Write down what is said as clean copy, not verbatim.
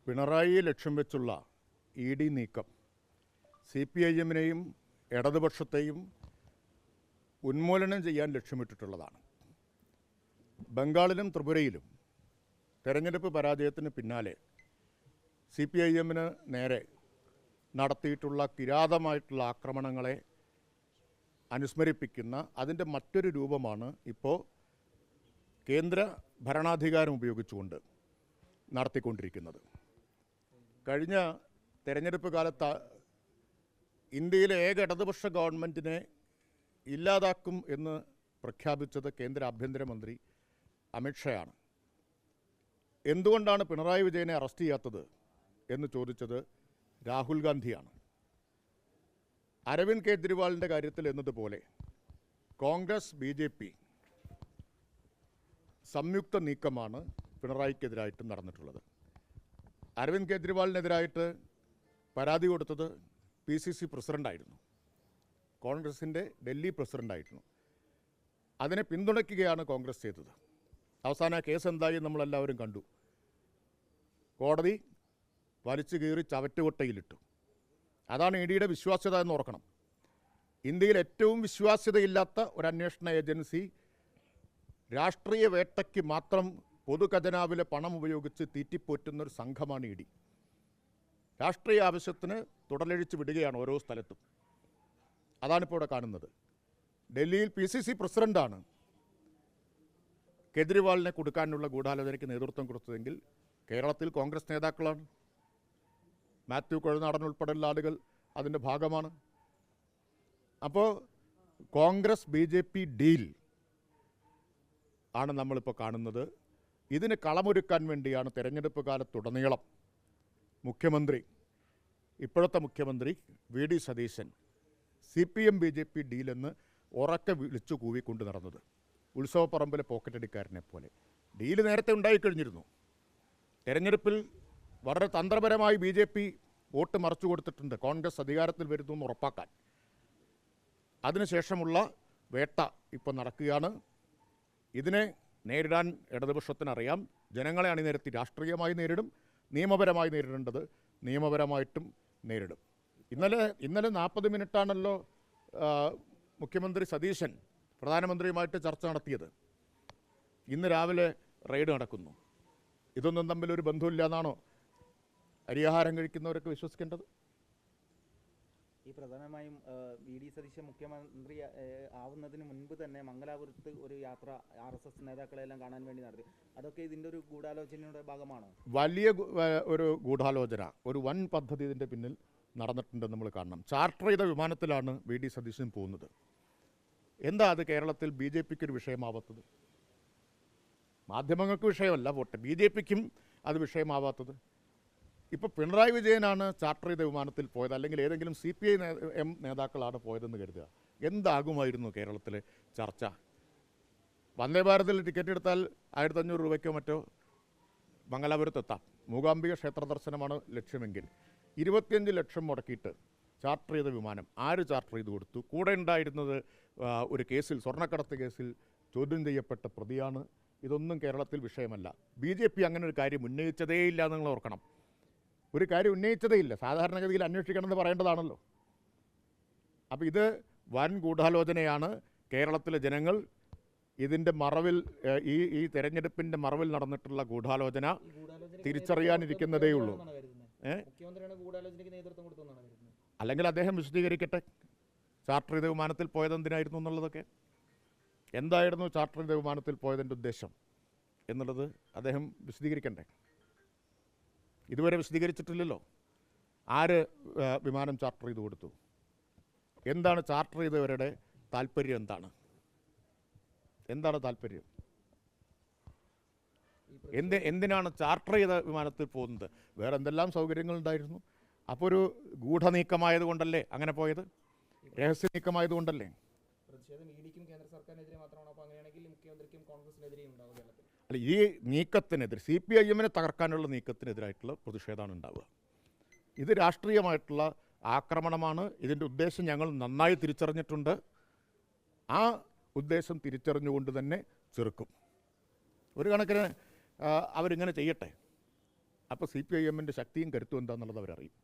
പിണറായിയെ ലക്ഷ്യം വെച്ചുള്ള ED നീക്കം CPIM-നെയും ഇടതുപക്ഷത്തെയും ഉന്മൂലനം ചെയ്യാൻ ലക്ഷ്യമിട്ടിട്ടുള്ളതാണ്. ബംഗാളിലും ത്രിപുരയിലും തെരഞ്ഞെടുപ്പ് പരാജയത്തിന് പിന്നാലെ CPIM-ന് നേരെ നടത്തിയിട്ടുള്ള കിരാതമായിട്ടുള്ള ആക്രമണങ്ങളെ അനുസ്മരിപ്പിക്കുന്ന അതിൻ്റെ മറ്റൊരു രൂപമാണ് ഇപ്പോൾ കേന്ദ്ര ഭരണാധികാരം ഉപയോഗിച്ചുകൊണ്ട് നടത്തിക്കൊണ്ടിരിക്കുന്നത്. കഴിഞ്ഞ തെരഞ്ഞെടുപ്പ് കാലത്ത് ഇന്ത്യയിലെ ഏക ഇടതുപക്ഷ ഗവൺമെൻറ്റിനെ ഇല്ലാതാക്കും എന്ന് പ്രഖ്യാപിച്ചത് കേന്ദ്ര ആഭ്യന്തരമന്ത്രി അമിത്ഷായാണ്. എന്തുകൊണ്ടാണ് പിണറായി വിജയനെ അറസ്റ്റ് ചെയ്യാത്തത് എന്ന് ചോദിച്ചത് രാഹുൽ ഗാന്ധിയാണ്. അരവിന്ദ് കെജ്രിവാളിൻ്റെ കാര്യത്തിൽ എന്നതുപോലെ കോൺഗ്രസ് BJP സംയുക്ത നീക്കമാണ് പിണറായിക്കെതിരായിട്ട് നടന്നിട്ടുള്ളത്. അരവിന്ദ് കെജ്രിവാളിനെതിരായിട്ട് പരാതി കൊടുത്തത് PCC പ്രസിഡൻ്റായിരുന്നു, കോൺഗ്രസിൻ്റെ ഡൽഹി പ്രസിഡൻ്റായിരുന്നു. അതിനെ പിന്തുണയ്ക്കുകയാണ് കോൺഗ്രസ് ചെയ്തത്. അവസാന കേസ് എന്തായി നമ്മളെല്ലാവരും കണ്ടു. കോടതി വലിച്ചു കീറി ചവറ്റുകൊട്ടയിലിട്ടു. അതാണ് EDയുടെ വിശ്വാസ്യത എന്ന് ഓർക്കണം. ഇന്ത്യയിൽ ഏറ്റവും വിശ്വാസ്യതയില്ലാത്ത ഒരു അന്വേഷണ ഏജൻസി രാഷ്ട്രീയ വേട്ടയ്ക്ക് മാത്രം പൊതുഖജനാവിലെ പണം ഉപയോഗിച്ച് തീറ്റിപ്പോറ്റുന്നൊരു സംഘമാണ് ED. രാഷ്ട്രീയ ആവശ്യത്തിന് തുടലഴിച്ച് വിടുകയാണ് ഓരോ സ്ഥലത്തും. അതാണിപ്പോൾ ഇവിടെ കാണുന്നത്. ഡൽഹിയിൽ PCC പ്രസിഡൻ്റാണ് കെജ്രിവാളിനെ കൊടുക്കാനുള്ള ഗൂഢാലോചനയ്ക്ക് നേതൃത്വം കൊടുത്തതെങ്കിൽ കേരളത്തിൽ കോൺഗ്രസ് നേതാക്കളാണ്. മാത്യു കൊഴുനാടൻ ഉൾപ്പെടെയുള്ള ആളുകൾ അതിൻ്റെ ഭാഗമാണ്. അപ്പോൾ കോൺഗ്രസ് BJP ഡീൽ ആണ് നമ്മളിപ്പോൾ കാണുന്നത്. ഇതിന് കളമൊരുക്കാൻ വേണ്ടിയാണ് തെരഞ്ഞെടുപ്പ് കാലത്തുടനീളം മുഖ്യമന്ത്രി, ഇപ്പോഴത്തെ മുഖ്യമന്ത്രി VD സതീശൻ CPM BJP ഡീലെന്ന് ഉറക്കെ വിളിച്ചു കൂവിക്കൊണ്ട് നടന്നത്. ഉത്സവപ്പറമ്പിലെ പോക്കറ്റടിക്കാരനെ പോലെ. ഡീല് നേരത്തെ ഉണ്ടായിക്കഴിഞ്ഞിരുന്നു. തെരഞ്ഞെടുപ്പിൽ വളരെ തന്ത്രപരമായി BJP വോട്ട് മറച്ചു കൊടുത്തിട്ടുണ്ട് കോൺഗ്രസ് അധികാരത്തിൽ വരുന്നു എന്ന് ഉറപ്പാക്കാൻ. അതിനുശേഷമുള്ള വേട്ട ഇപ്പോൾ നടക്കുകയാണ്. ഇതിനെ നേരിടാൻ ഇടതുപക്ഷത്തിനറിയാം. ജനങ്ങളെ അണിനിരത്തി രാഷ്ട്രീയമായി നേരിടും, നിയമപരമായി നേരിടേണ്ടത് നിയമപരമായിട്ടും നേരിടും. ഇന്നലെ 40 മിനിറ്റാണല്ലോ മുഖ്യമന്ത്രി സതീശൻ പ്രധാനമന്ത്രിയുമായിട്ട് ചർച്ച നടത്തിയത്. ഇന്ന് രാവിലെ റെയ്ഡ് നടക്കുന്നു. ഇതൊന്നും തമ്മിലൊരു ബന്ധമില്ല എന്നാണോ അരിയാഹാരം കഴിക്കുന്നവരൊക്കെ വിശ്വസിക്കേണ്ടത്? ഈ പ്രധാനമായും VD സതീശൻ മുഖ്യമന്ത്രി ആവുന്നതിന് മുൻപ് തന്നെ മംഗലാപുരത്ത് ഒരു യാത്ര RSS നേതാക്കളെല്ലാം കാണാൻ വേണ്ടി നടത്തി. അതൊക്കെ ഇതിൻ്റെ ഒരു ഗൂഢാലോചനയുടെ ഭാഗമാണോ? വലിയ ഒരു ഗൂഢാലോചന, ഒരു വൻ പദ്ധതി ഇതിൻ്റെ പിന്നിൽ നടന്നിട്ടുണ്ടെന്ന് നമ്മൾ കാണണം. ചാർട്ടർ ചെയ്ത വിമാനത്തിലാണ് VD സതീശൻ പോകുന്നത്. എന്താ അത് കേരളത്തിൽ BJPക്ക് ഒരു വിഷയമാവാത്തത്? മാധ്യമങ്ങൾക്ക് വിഷയമല്ല വോട്ട്, BJPക്കും അത് വിഷയമാവാത്തത്? ഇപ്പോൾ പിണറായി വിജയനാണ് ചാർട്ടർ ചെയ്ത വിമാനത്തിൽ പോയത്, അല്ലെങ്കിൽ ഏതെങ്കിലും CPIM നേതാക്കളാണ് പോയതെന്ന് കരുതുക. എന്താകുമായിരുന്നു കേരളത്തിലെ ചർച്ച? വന്ദേ ഭാരതിൽ ടിക്കറ്റ് എടുത്താൽ 1500 രൂപയ്ക്കോ മറ്റോ മംഗലാപുരത്തെത്താം. മൂകാംബിക ക്ഷേത്ര ദർശനമാണ് ലക്ഷ്യമെങ്കിൽ 25 ലക്ഷം മുടക്കിയിട്ട് ചാർട്ടർ ചെയ്ത വിമാനം ആര് ചാർട്ടർ ചെയ്ത് കൊടുത്തു? കൂടെ ഉണ്ടായിരുന്നത് ഒരു കേസിൽ, സ്വർണ്ണക്കടത്ത് കേസിൽ ചോദ്യം ചെയ്യപ്പെട്ട പ്രതിയാണ്. ഇതൊന്നും കേരളത്തിൽ വിഷയമല്ല. BJP അങ്ങനെ ഒരു കാര്യം ഉന്നയിച്ചതേയില്ല എന്ന് നിങ്ങൾ ഓർക്കണം. ഒരു കാര്യം ഉന്നയിച്ചതേയില്ല. സാധാരണഗതിയിൽ അന്വേഷിക്കണമെന്ന് പറയേണ്ടതാണല്ലോ. അപ്പോൾ ഇത് വൻ ഗൂഢാലോചനയാണ്. കേരളത്തിലെ ജനങ്ങൾ ഇതിൻ്റെ മറവിൽ, ഈ തെരഞ്ഞെടുപ്പിൻ്റെ മറവിൽ നടന്നിട്ടുള്ള ഗൂഢാലോചന തിരിച്ചറിയാനിരിക്കുന്നതേ ഉള്ളൂ. അല്ലെങ്കിൽ അദ്ദേഹം വിശദീകരിക്കട്ടെ ചാർട്ടർ ചെയ്ത വിമാനത്തിൽ പോയത് എന്തിനായിരുന്നു എന്നുള്ളതൊക്കെ. എന്തായിരുന്നു ചാർട്ടർ ചെയ്ത വിമാനത്തിൽ പോയതിൻ്റെ ഉദ്ദേശം എന്നുള്ളത് അദ്ദേഹം വിശദീകരിക്കണ്ടേ? ഇതുവരെ വിശദീകരിച്ചിട്ടില്ലല്ലോ. ആര് വിമാനം ചാർട്ടർ ചെയ്ത് കൊടുത്തു? എന്താണ് ചാർട്ടർ ചെയ്തവരുടെ താല്പര്യം? എന്താണ് താല്പര്യം? എന്തിനാണ് ചാർട്ടർ ചെയ്ത വിമാനത്തിൽ പോകുന്നത്? വേറെ എന്തെല്ലാം സൗകര്യങ്ങളുണ്ടായിരുന്നു? അപ്പോൾ ഒരു ഗൂഢനീക്കമായതുകൊണ്ടല്ലേ അങ്ങനെ പോയത്? രഹസ്യ നീക്കമായതുകൊണ്ടല്ലേ? അല്ല, ഈ നീക്കത്തിനെതിരെ, CPIM-നെ തകർക്കാനുള്ള നീക്കത്തിനെതിരായിട്ടുള്ള പ്രതിഷേധമാണ് ഉണ്ടാവുക. ഇത് രാഷ്ട്രീയമായിട്ടുള്ള ആക്രമണമാണ്. ഇതിൻ്റെ ഉദ്ദേശം ഞങ്ങൾ നന്നായി തിരിച്ചറിഞ്ഞിട്ടുണ്ട്. ആ ഉദ്ദേശം തിരിച്ചറിഞ്ഞുകൊണ്ട് തന്നെ ചെറുക്കും. ഒരു കണക്കിന് അവരിങ്ങനെ ചെയ്യട്ടെ. അപ്പോൾ CPIM ശക്തിയും കരുത്തും എന്താണെന്നുള്ളത് അവരറിയും.